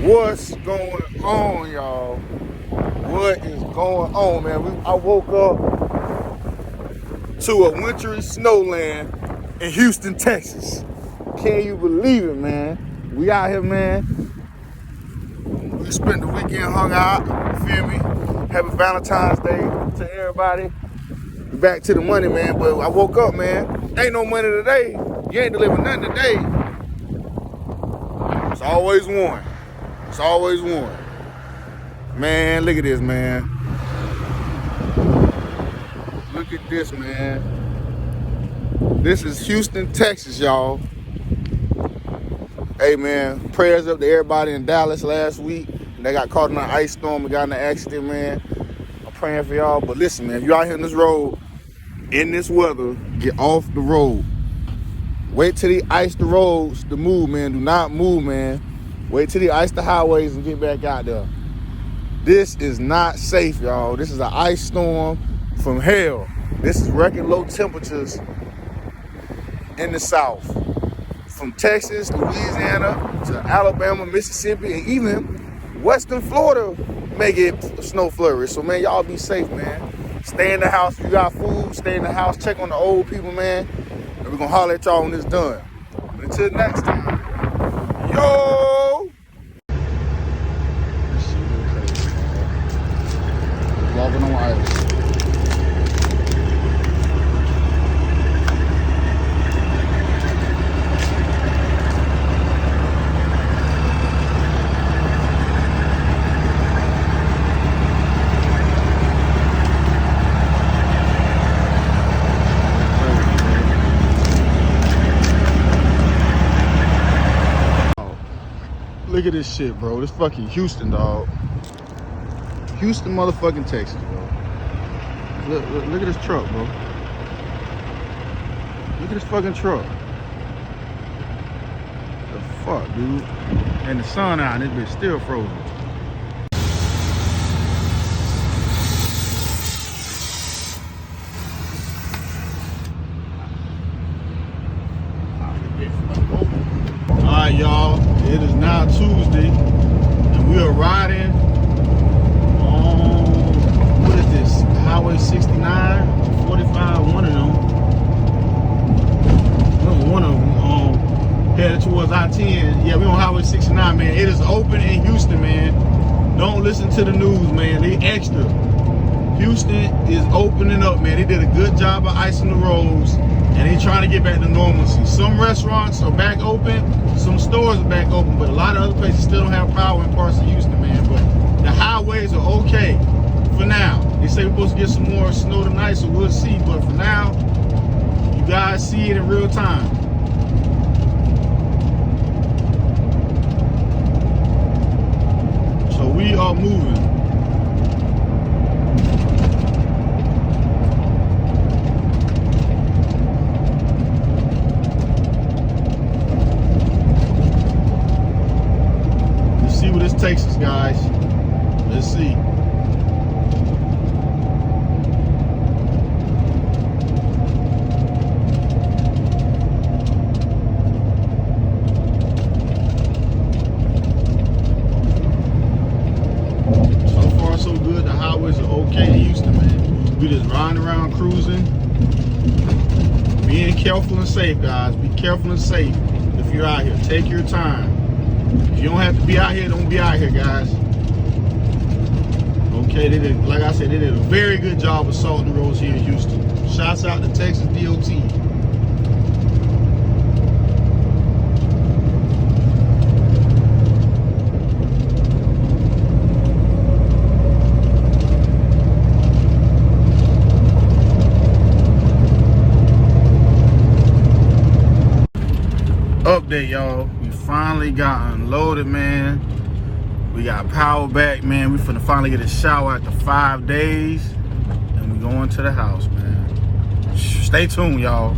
What's going on, y'all? What is going on, man? I woke up to a wintry snowland in Houston, Texas. Can you believe it, man? We out here, man. We spent the weekend hung out, you feel me? Happy Valentine's Day to everybody. Back to the money, man. But I woke up, man. Ain't no money today. You ain't delivering nothing today. It's always one. It's always one. Man, look at this, man. Look at this, man. This is Houston, Texas, y'all. Hey, man, prayers up to everybody in Dallas last week. They got caught in an ice storm and got in an accident, man. I'm praying for y'all. But listen, man, if you out here in this road, in this weather, get off the road. Wait till they ice the roads to move, man. Do not move, man. Wait till they ice the highways and get back out there. This is not safe, y'all. This is an ice storm from hell. This is record low temperatures in the South. From Texas, Louisiana, to Alabama, Mississippi, and even Western Florida may get snow flurries. So, man, y'all be safe, man. Stay in the house. If you got food, stay in the house. Check on the old people, man. And we're going to holler at y'all when it's done. But until next time, yo! This shit is crazy, man. Walking on ice. Look at this shit, bro. This fucking Houston, dog. Houston, motherfucking Texas, bro. Look at this truck, bro. Look at this fucking truck. The fuck, dude? And the sun out, and this bitch still frozen. Alright, y'all. It is now Tuesday, and we are riding on, what is this, Highway 69, 45, one of them. One of them, headed towards I-10. Yeah, we on Highway 69, man. It is open in Houston, man. Don't listen to the news, man. They extra. Houston is opening up, man. They did a good job of icing the roads, and they trying to get back to normalcy. Some restaurants are back open, some stores are back open, but a lot of other places still don't have power in parts of Houston, man. But the highways are okay for now. They say we're supposed to get some more snow tonight, so we'll see. But for now, you guys see it in real time. So we are moving. Takes us, guys. Let's see. So far, so good. The highways are okay in Houston, man. We just riding around cruising, being careful and safe, guys. Be careful and safe if you're out here. Take your time. If you don't have to be out here, don't be out here, guys. Okay, they did, like I said, they did a very good job of salting the roads here in Houston. Shouts out to Texas DOT. Update, y'all. We finally got unloaded, man. We got power back, man. We finna finally get a shower after 5 days, and we going to the house, man. Stay tuned, y'all.